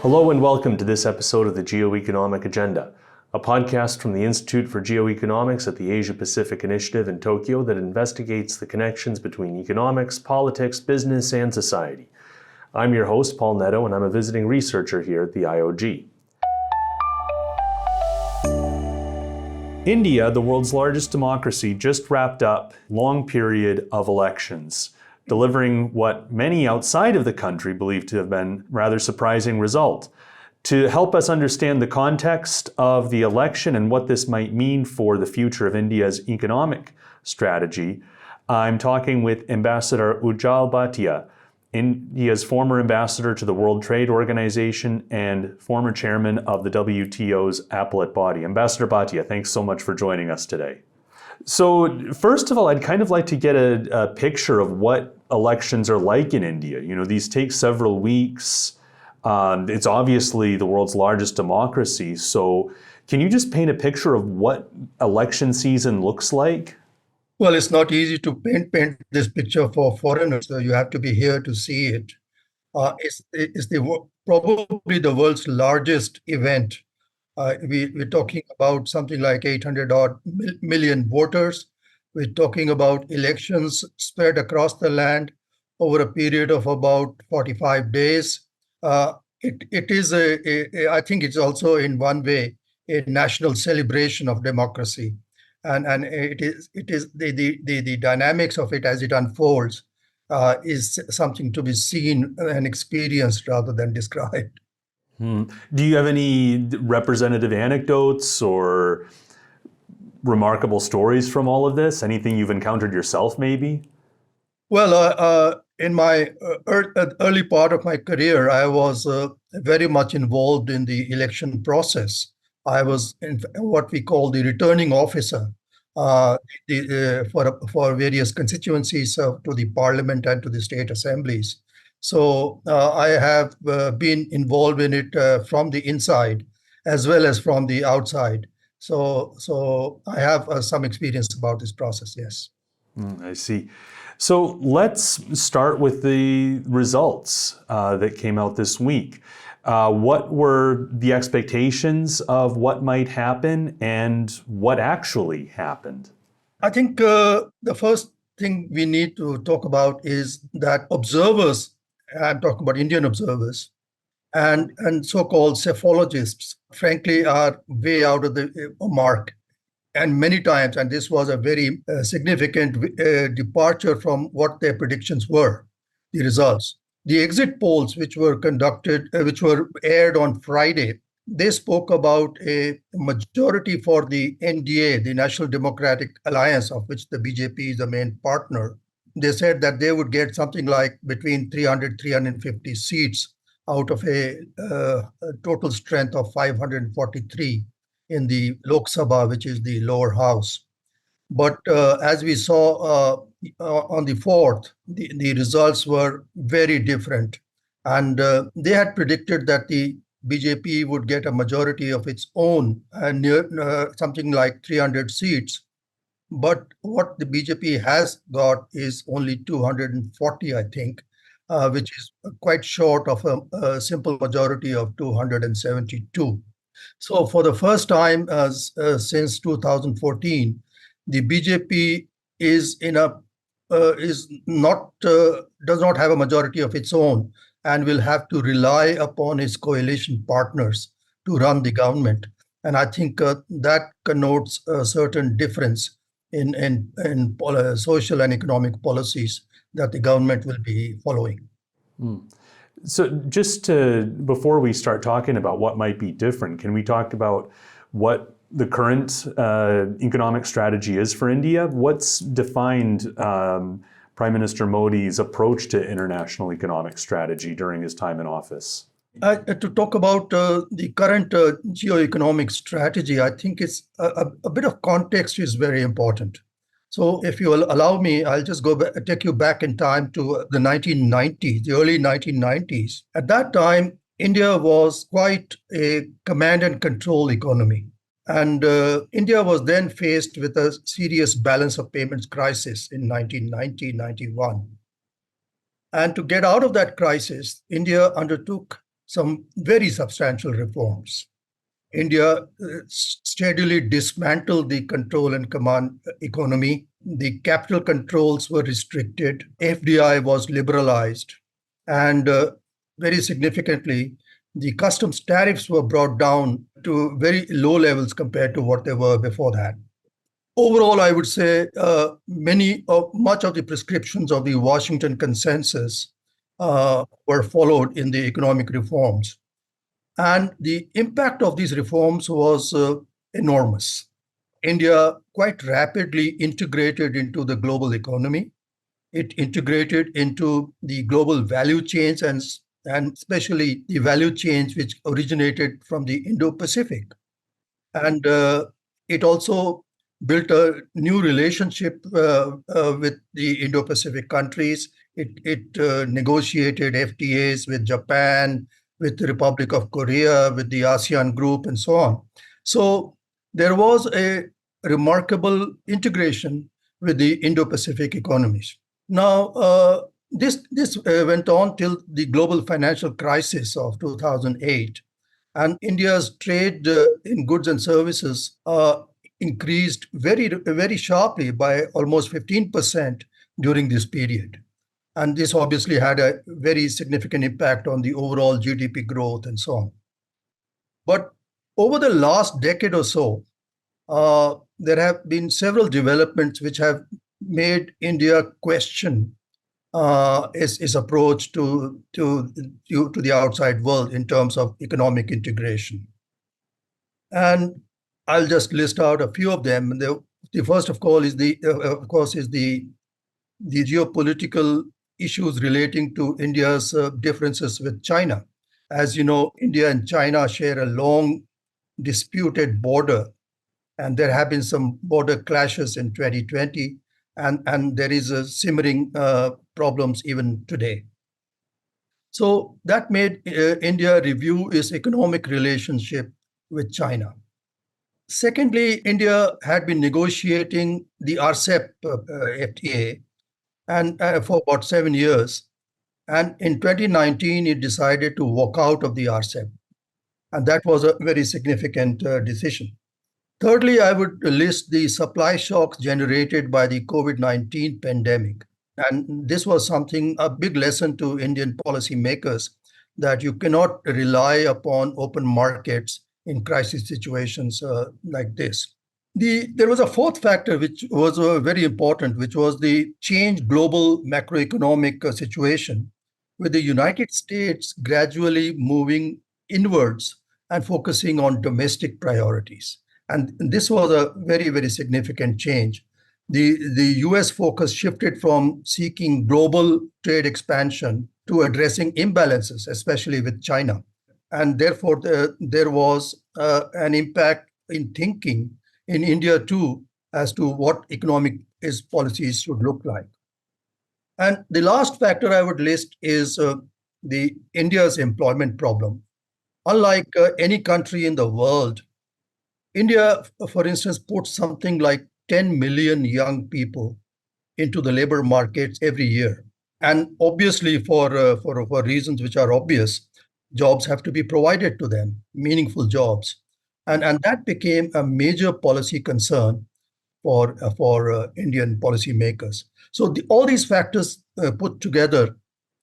Hello and welcome to this episode of the Geoeconomic Agenda, a podcast from the Institute for Geoeconomics at the Asia-Pacific Initiative in Tokyo that investigates the connections between economics, politics, business, and society. I'm your host, Paul Nadeau, and I'm a visiting researcher here at the IOG. India, the world's largest democracy, just wrapped up a long period of elections, delivering what many outside of the country believe to have been a rather surprising result. To help us understand the context of the election and what this might mean for the future of India's economic strategy, I'm talking with Ambassador Ujal Bhatia, India's former ambassador to the World Trade Organization and former chairman of the WTO's Appellate Body. Ambassador Bhatia, thanks so much for joining us today. So first of all, I'd kind of like to get a picture of what elections are like in India. You know, these take several weeks. It's obviously the world's largest democracy. So can you just paint a picture of what election season looks like? Well, it's not easy to paint this picture for foreigners. So you have to be here to see it. It's probably the world's largest event. We're talking about something like 800 odd million voters. We're talking about elections spread across the land over a period of about 45 days. It is I think it's also in one way a national celebration of democracy. And it is the dynamics of it as it unfolds is something to be seen and experienced rather than described. Do you have any representative anecdotes or remarkable stories from all of this? Anything you've encountered yourself, maybe? Well, in my early part of my career, I was very much involved in the election process. I was in what we call the returning officer for various constituencies to the parliament and to the state assemblies. So I have been involved in it from the inside as well as from the outside. So I have some experience about this process, yes. I see. So let's start with the results that came out this week. What were the expectations of what might happen and what actually happened? I think the first thing we need to talk about is that observers, I'm talking about Indian observers, and so-called psephologists, frankly, are way out of the mark. And many times, and this was a very significant departure from what their predictions were, the results. The exit polls, which were conducted, which were aired on Friday, they spoke about a majority for the NDA, the National Democratic Alliance, of which the BJP is the main partner. They said that they would get something like between 300, 350 seats out of a total strength of 543 in the Lok Sabha, which is the lower house. But as we saw on the 4th, the results were very different. And they had predicted that the BJP would get a majority of its own, near something like 300 seats. But what the BJP has got is only 240, I think, which is quite short of a simple majority of 272. So for the first time since 2014, the BJP is does not have a majority of its own and will have to rely upon its coalition partners to run the government. And I think that connotes a certain difference in social and economic policies that the government will be following. So just before we start talking about what might be different, can we talk about what the current economic strategy is for India? What's defined Prime Minister Modi's approach to international economic strategy during his time in office? To talk about the current geoeconomic strategy, I think it's a bit of context is very important. So if you will allow me, I'll just take you back in time to the 1990s, the early 1990s. At that time, India was quite a command and control economy. And India was then faced with a serious balance of payments crisis in 1990-91. And to get out of that crisis, India undertook some very substantial reforms. India steadily dismantled the control and command economy. The capital controls were restricted. FDI was liberalized. And very significantly, the customs tariffs were brought down to very low levels compared to what they were before that. Overall, I would say much of the prescriptions of the Washington Consensus were followed in the economic reforms. And the impact of these reforms was enormous. India quite rapidly integrated into the global economy. It integrated into the global value chains and especially the value chains which originated from the Indo-Pacific. And it also built a new relationship with the Indo-Pacific countries. It negotiated FTAs with Japan, with the Republic of Korea, with the ASEAN group, and so on. So there was a remarkable integration with the Indo-Pacific economies. Now, this went on till the global financial crisis of 2008. And India's trade in goods and services increased very sharply by almost 15% during this period. And this obviously had a very significant impact on the overall GDP growth and so on. But over the last decade or so, there have been several developments which have made India question its approach to the outside world in terms of economic integration. And I'll just list out a few of them. The first, of course, is the geopolitical issues relating to India's differences with China. As you know, India and China share a long disputed border, and there have been some border clashes in 2020, and there is a simmering problems even today. So that made India review its economic relationship with China. Secondly, India had been negotiating the RCEP FTA and for about 7 years. And in 2019, it decided to walk out of the RCEP. And that was a very significant decision. Thirdly, I would list the supply shocks generated by the COVID-19 pandemic. And this was a big lesson to Indian policymakers, that you cannot rely upon open markets in crisis situations like this. There was a fourth factor which was very important, which was the changed global macroeconomic situation, with the United States gradually moving inwards and focusing on domestic priorities. And this was a very, very significant change. The US focus shifted from seeking global trade expansion to addressing imbalances, especially with China. And therefore, there was an impact in thinking in India too, as to what economic policies should look like. And the last factor I would list is the India's employment problem. Unlike any country in the world, India, for instance, puts something like 10 million young people into the labor markets every year. And obviously, for reasons which are obvious, jobs have to be provided to them, meaningful jobs. And that became a major policy concern for Indian policymakers. So all these factors put together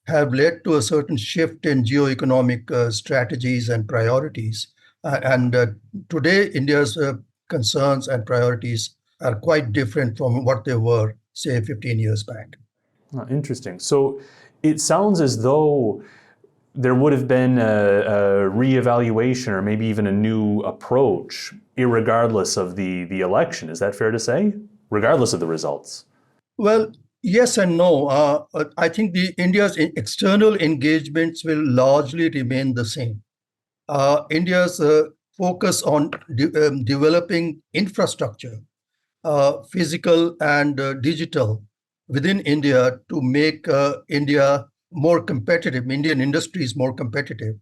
have led to a certain shift in geoeconomic strategies and priorities. And today, India's concerns and priorities are quite different from what they were, say, 15 years back. Oh, interesting. So it sounds as though there would have been a reevaluation or maybe even a new approach, irregardless of the election. Is that fair to say? Regardless of the results? Well, yes and no. I think India's external engagements will largely remain the same. India's focus on developing infrastructure, physical and digital, within India to make India more competitive, Indian industries more competitive.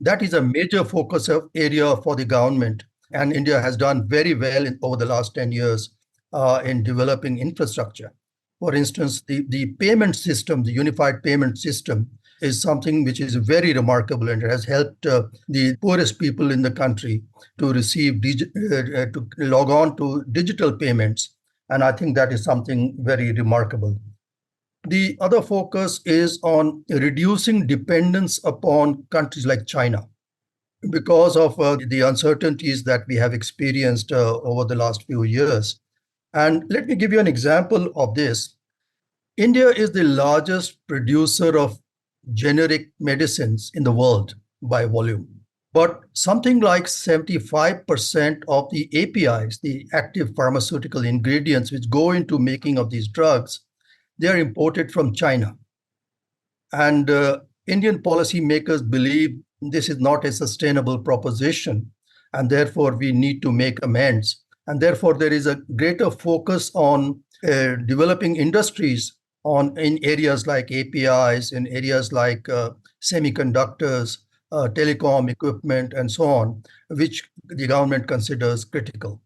That is a major focus area for the government. And India has done very well over the last 10 years in developing infrastructure. For instance, the payment system, the unified payment system, is something which is very remarkable, and it has helped the poorest people in the country to receive to log on to digital payments. And I think that is something very remarkable. The other focus is on reducing dependence upon countries like China because of the uncertainties that we have experienced over the last few years. And let me give you an example of this. India is the largest producer of generic medicines in the world by volume. But something like 75% of the APIs, the active pharmaceutical ingredients which go into making of these drugs, they are imported from China. And Indian policymakers believe this is not a sustainable proposition, and therefore we need to make amends. And therefore there is a greater focus on developing industries in areas like APIs, in areas like semiconductors, telecom equipment, and so on, which the government considers critical.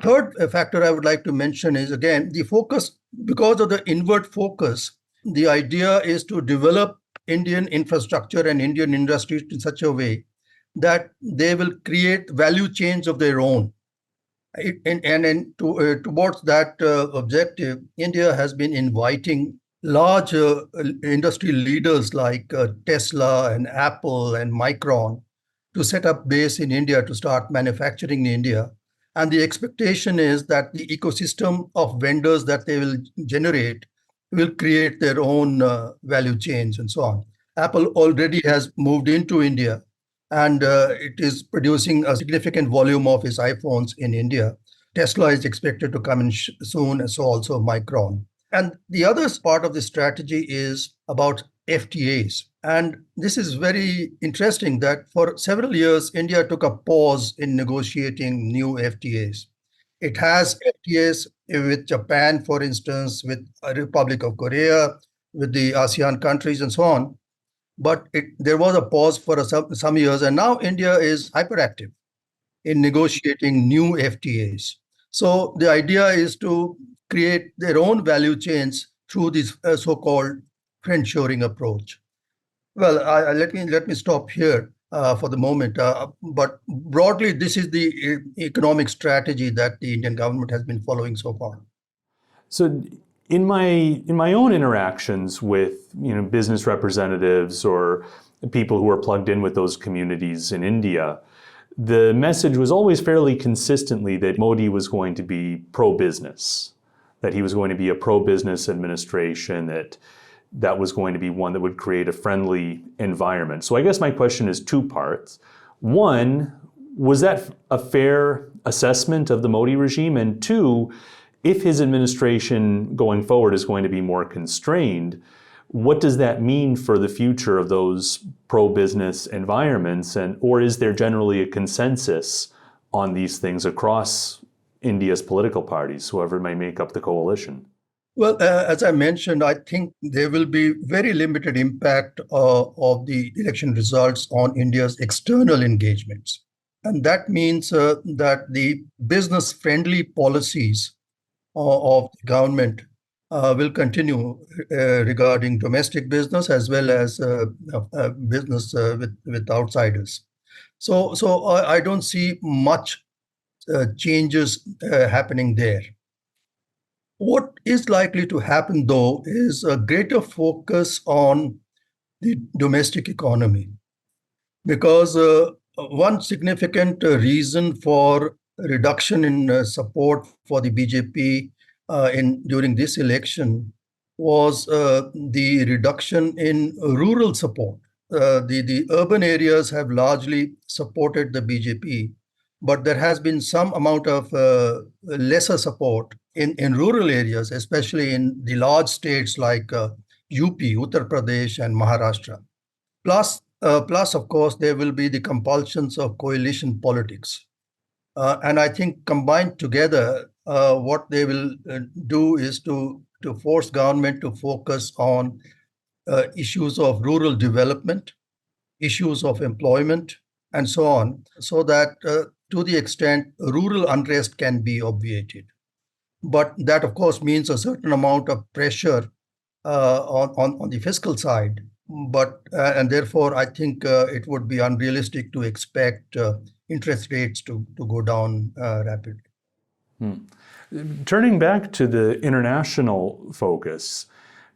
Third factor I would like to mention is, again, the focus. Because of the inward focus, the idea is to develop Indian infrastructure and Indian industries in such a way that they will create value chains of their own. Towards that objective, India has been inviting large industry leaders like Tesla and Apple and Micron to set up base in India, to start manufacturing in India. And the expectation is that the ecosystem of vendors that they will generate will create their own value chains and so on. Apple already has moved into India, and it is producing a significant volume of its iPhones in India. Tesla is expected to come in soon, and so also Micron. And the other part of the strategy is about FTAs. And this is very interesting that for several years, India took a pause in negotiating new FTAs. It has FTAs with Japan, for instance, with the Republic of Korea, with the ASEAN countries, and so on. But there was a pause for some years, and now India is hyperactive in negotiating new FTAs. So the idea is to create their own value chains through this so-called friendshoring approach. Well, let me stop here for the moment. But broadly, this is the economic strategy that the Indian government has been following so far. So, in my own interactions with business representatives or people who are plugged in with those communities in India, the message was always fairly consistently that Modi was going to be pro-business, that he was going to be a pro-business administration, that was going to be one that would create a friendly environment. So I guess my question is two parts. One, was that a fair assessment of the Modi regime? And two, if his administration going forward is going to be more constrained, what does that mean for the future of those pro-business environments? Or is there generally a consensus on these things across India's political parties, whoever may make up the coalition? Well, as I mentioned, I think there will be very limited impact of the election results on India's external engagements. And that means that the business-friendly policies of the government will continue regarding domestic business as well as business with outsiders. So I don't see much changes happening there. What is likely to happen, though, is a greater focus on the domestic economy, because one significant reason for reduction in support for the BJP during this election was the reduction in rural support. The urban areas have largely supported the BJP, but there has been some amount of lesser support in rural areas, especially in the large states like UP, Uttar Pradesh, and Maharashtra. Plus, of course, there will be the compulsions of coalition politics. And I think combined together, what they will do is to force government to focus on issues of rural development, issues of employment, and so on, so that to the extent rural unrest can be obviated. But that, of course, means a certain amount of pressure on the fiscal side. But and therefore, I think it would be unrealistic to expect interest rates to go down rapidly. Turning back to the international focus,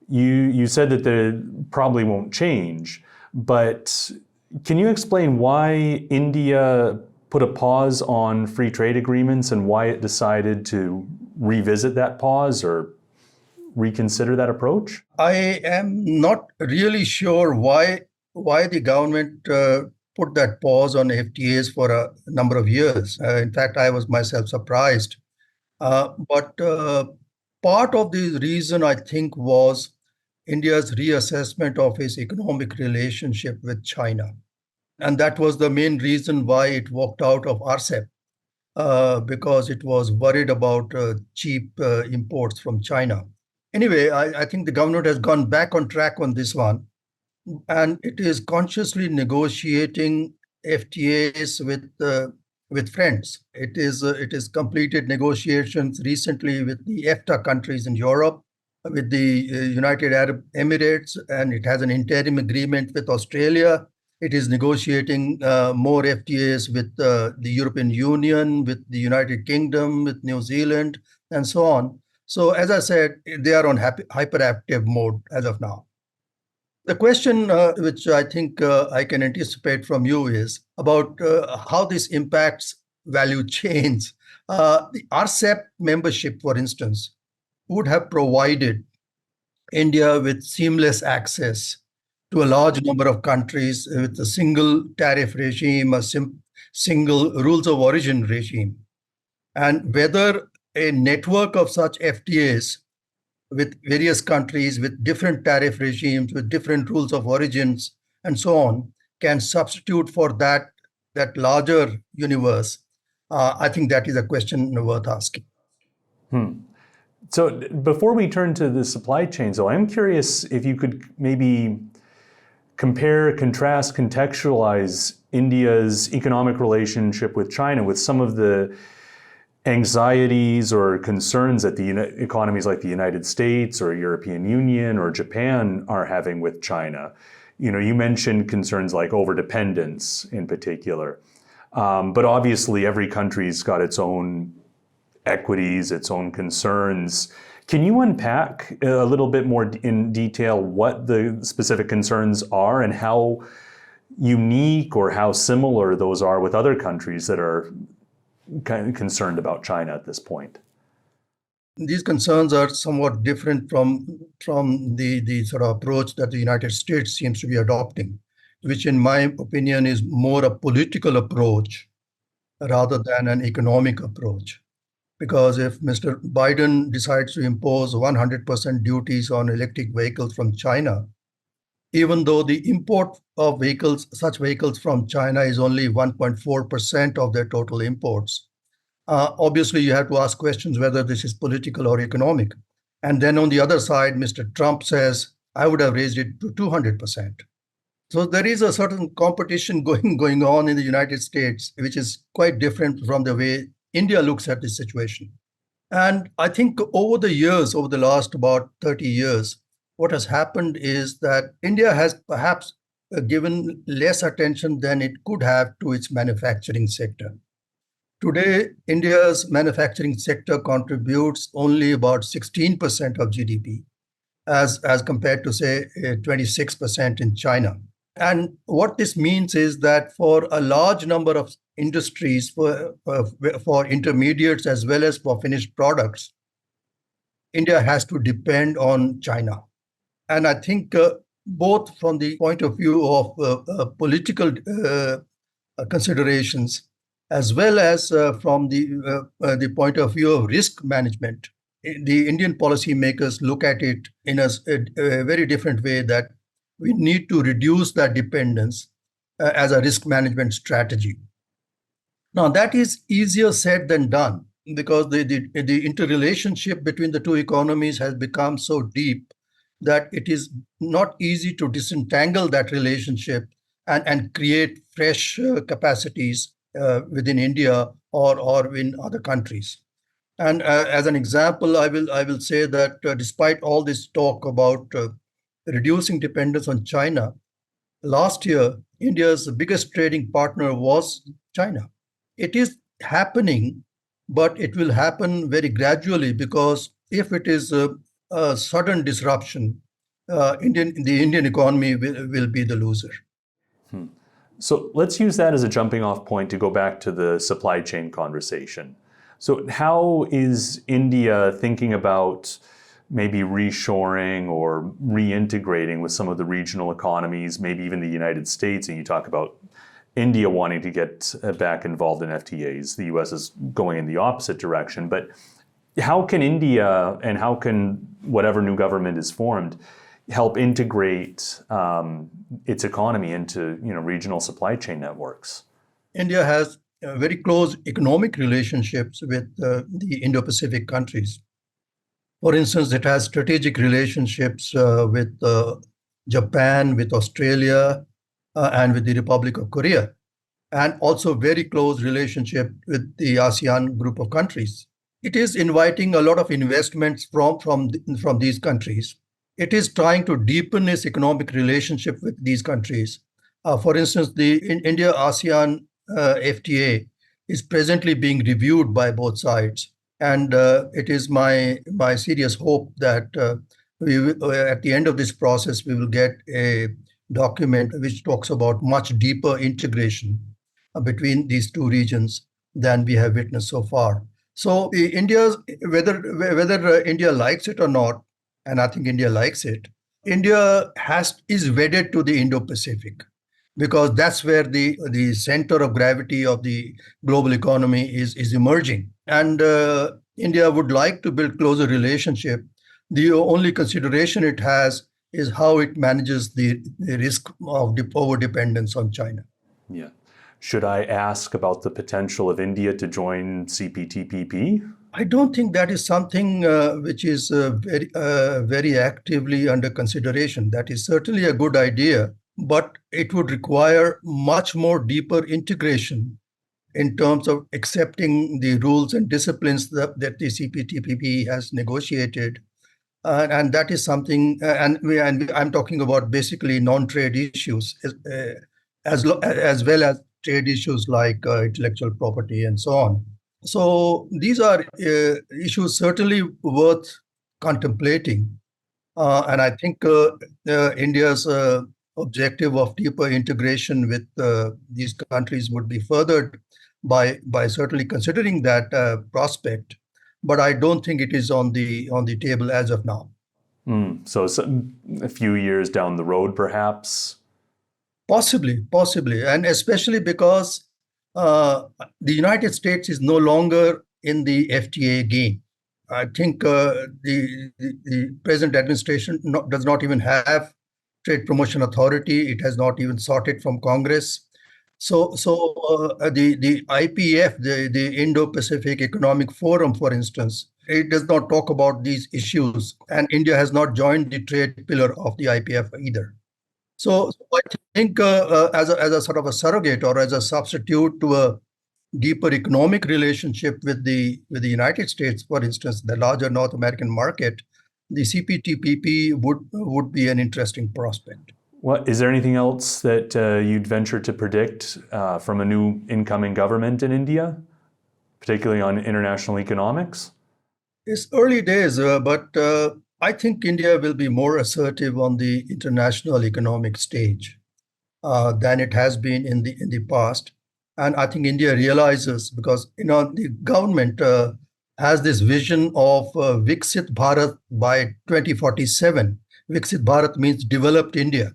you said that they probably won't change, but can you explain why India put a pause on free trade agreements and why it decided to revisit that pause or reconsider that approach? I am not really sure why the government put that pause on FTAs for a number of years. In fact, I was myself surprised. But part of the reason, I think, was India's reassessment of its economic relationship with China. And that was the main reason why it walked out of RCEP, because it was worried about cheap imports from China. Anyway, I think the government has gone back on track on this one, and it is consciously negotiating FTAs with friends. It is completed negotiations recently with the EFTA countries in Europe, with the United Arab Emirates, and it has an interim agreement with Australia. It is negotiating more FTAs with the European Union, with the United Kingdom, with New Zealand, and so on. So, as I said, they are on hyperactive mode as of now. The question which I think I can anticipate from you is about how this impacts value chains. The RCEP membership, for instance, would have provided India with seamless access to a large number of countries with a single tariff regime, a single rules of origin regime. And whether a network of such FTAs with various countries, with different tariff regimes, with different rules of origins, and so on, can substitute for that larger universe, I think that is a question worth asking. So before we turn to the supply chains, though, I'm curious if you could maybe compare, contrast, contextualize India's economic relationship with China with some of the anxieties or concerns that the economies like the United States or European Union or Japan are having with China. You know, you mentioned concerns like overdependence in particular, but obviously every country's got its own equities, its own concerns. Can you unpack a little bit more in detail what the specific concerns are and how unique or how similar those are with other countries that are kind of concerned about China at this point? These concerns are somewhat different from the sort of approach that the United States seems to be adopting, which in my opinion is more a political approach rather than an economic approach. Because if Mr. Biden decides to impose 100% duties on electric vehicles from China, even though the import of such vehicles from China is only 1.4% of their total imports, obviously you have to ask questions whether this is political or economic. And then on the other side, Mr. Trump says, I would have raised it to 200%. So there is a certain competition going on in the United States, which is quite different from the way India looks at this situation. And I think over the last about 30 years, what has happened is that India has perhaps given less attention than it could have to its manufacturing sector. Today, India's manufacturing sector contributes only about 16% of GDP, as compared to, say, 26% in China. And what this means is that for a large number of industries, for intermediates as well as for finished products, India has to depend on China. And I think both from the point of view of political considerations, as well as from the point of view of risk management, the Indian policymakers look at it in a very different way, that we need to reduce that dependence as a risk management strategy. Now, that is easier said than done, because the interrelationship between the two economies has become so deep that it is not easy to disentangle that relationship and create fresh capacities within India or in other countries. And as an example, I will say that despite all this talk about reducing dependence on China, last year India's biggest trading partner was China. It is happening, but it will happen very gradually because if it is a sudden disruption, the Indian economy will be the loser. So let's use that as a jumping off point to go back to the supply chain conversation. So how is India thinking about maybe reshoring or reintegrating with some of the regional economies, maybe even the United States? And you talk about India wanting to get back involved in FTAs. The US is going in the opposite direction. But how can India and how can whatever new government is formed help integrate its economy into regional supply chain networks? India has very close economic relationships with the Indo-Pacific countries. For instance, it has strategic relationships with Japan, with Australia, and with the Republic of Korea, and also very close relationship with the ASEAN group of countries. It is inviting a lot of investments from these countries. It is trying to deepen its economic relationship with these countries. For instance, the India-ASEAN FTA is presently being reviewed by both sides. And it is my serious hope that at the end of this process, we will get a document which talks about much deeper integration between these two regions than we have witnessed so far. So whether India likes it or not, and I think India likes it, India is wedded to the Indo-Pacific because that's where the center of gravity of the global economy is emerging. And India would like to build closer relationship. The only consideration it has is how it manages the risk of over-dependence on China. Yeah. Should I ask about the potential of India to join CPTPP? I don't think that is something which is very actively under consideration. That is certainly a good idea, but it would require much more deeper integration in terms of accepting the rules and disciplines that the CPTPP has negotiated. And that is something, and I'm talking about basically non-trade issues, as well as trade issues like intellectual property and so on. So these are issues certainly worth contemplating. And I think India's objective of deeper integration with these countries would be furthered by certainly considering that prospect. But I don't think it is on the table as of now. So a few years down the road, perhaps? Possibly, and especially because the United States is no longer in the FTA game. I think the present administration does not even have trade promotion authority. It has not even sought it from Congress. So the IPF, the Indo-Pacific Economic Forum, for instance, it does not talk about these issues, and India has not joined the trade pillar of the IPF either. So I think as a sort of a surrogate or as a substitute to a deeper economic relationship with the United States, for instance, the larger North American market, the CPTPP would be an interesting prospect. Is there anything else that you'd venture to predict from a new incoming government in India, particularly on international economics? It's early days, but I think India will be more assertive on the international economic stage than it has been in the past. And I think India realizes, because the government has this vision of Viksit Bharat by 2047. Viksit Bharat means developed India.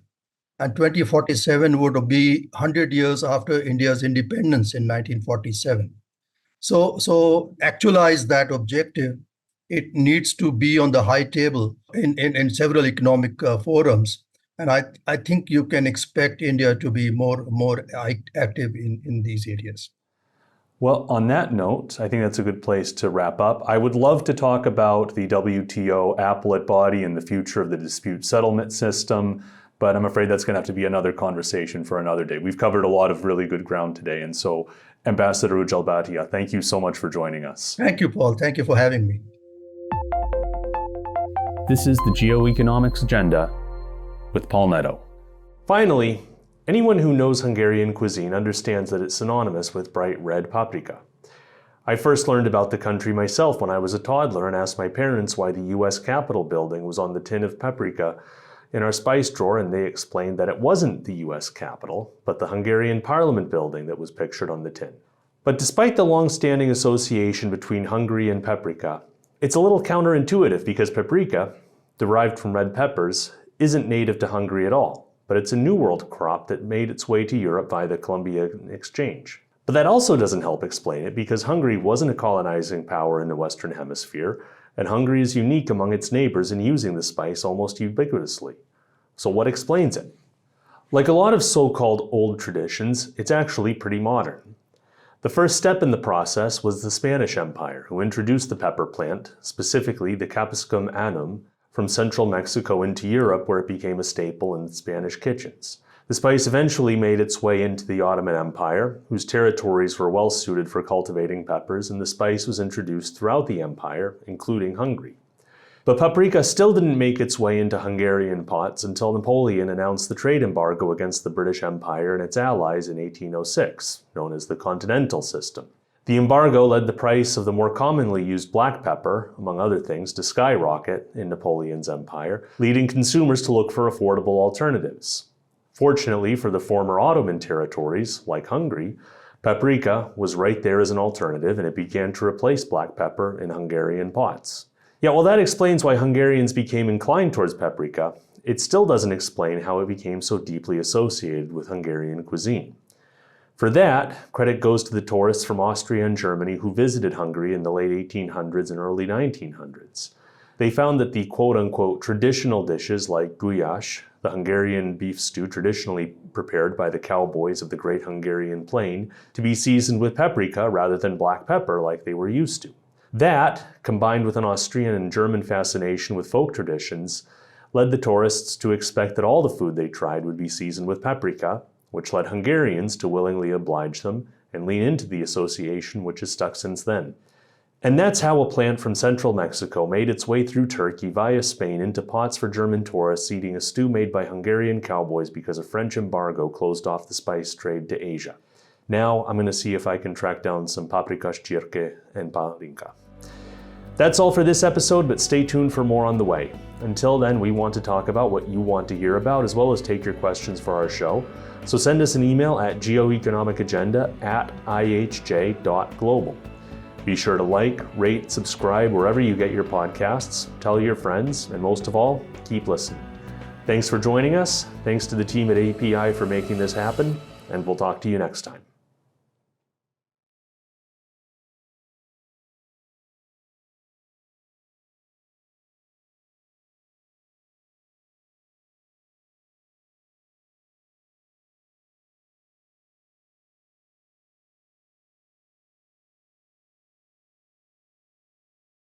And 2047 would be 100 years after India's independence in 1947. So actualize that objective. It needs to be on the high table in several economic forums. And I think you can expect India to be more active in these areas. Well, on that note, I think that's a good place to wrap up. I would love to talk about the WTO Appellate Body and the future of the dispute settlement system, but I'm afraid that's going to have to be another conversation for another day. We've covered a lot of really good ground today, and so Ambassador Ujal Bhatia, thank you so much for joining us. Thank you, Paul. Thank you for having me. This is the Geoeconomics Agenda with Paul Nadeau. Finally, anyone who knows Hungarian cuisine understands that it's synonymous with bright red paprika. I first learned about the country myself when I was a toddler and asked my parents why the US Capitol building was on the tin of paprika in our spice drawer, and they explained that it wasn't the US Capitol, but the Hungarian Parliament building that was pictured on the tin. But despite the long-standing association between Hungary and paprika, it's a little counterintuitive because paprika, derived from red peppers, isn't native to Hungary at all, but it's a New World crop that made its way to Europe via the Columbian Exchange. But that also doesn't help explain it because Hungary wasn't a colonizing power in the Western Hemisphere, and Hungary is unique among its neighbors in using the spice almost ubiquitously. So what explains it? Like a lot of so-called old traditions, it's actually pretty modern. The first step in the process was the Spanish Empire, who introduced the pepper plant, specifically the Capsicum annum, from central Mexico into Europe, where it became a staple in Spanish kitchens. The spice eventually made its way into the Ottoman Empire, whose territories were well suited for cultivating peppers, and the spice was introduced throughout the empire, including Hungary. But paprika still didn't make its way into Hungarian pots until Napoleon announced the trade embargo against the British Empire and its allies in 1806, known as the Continental System. The embargo led the price of the more commonly used black pepper, among other things, to skyrocket in Napoleon's empire, leading consumers to look for affordable alternatives. Fortunately for the former Ottoman territories, like Hungary, paprika was right there as an alternative, and it began to replace black pepper in Hungarian pots. Yet while that explains why Hungarians became inclined towards paprika, it still doesn't explain how it became so deeply associated with Hungarian cuisine. For that, credit goes to the tourists from Austria and Germany who visited Hungary in the late 1800s and early 1900s. They found that the quote-unquote traditional dishes like gulyás, the Hungarian beef stew traditionally prepared by the cowboys of the Great Hungarian Plain, to be seasoned with paprika rather than black pepper like they were used to. That, combined with an Austrian and German fascination with folk traditions, led the tourists to expect that all the food they tried would be seasoned with paprika, which led Hungarians to willingly oblige them and lean into the association, which has stuck since then. And that's how a plant from central Mexico made its way through Turkey via Spain into pots for German tourists eating a stew made by Hungarian cowboys because a French embargo closed off the spice trade to Asia. Now I'm going to see if I can track down some paprikaš čirke and palinka. That's all for this episode, but stay tuned for more on the way. Until then, we want to talk about what you want to hear about, as well as take your questions for our show. So send us an email at geoeconomicagenda@ihj.global. Be sure to like, rate, subscribe wherever you get your podcasts, tell your friends, and most of all, keep listening. Thanks for joining us. Thanks to the team at API for making this happen, and we'll talk to you next time.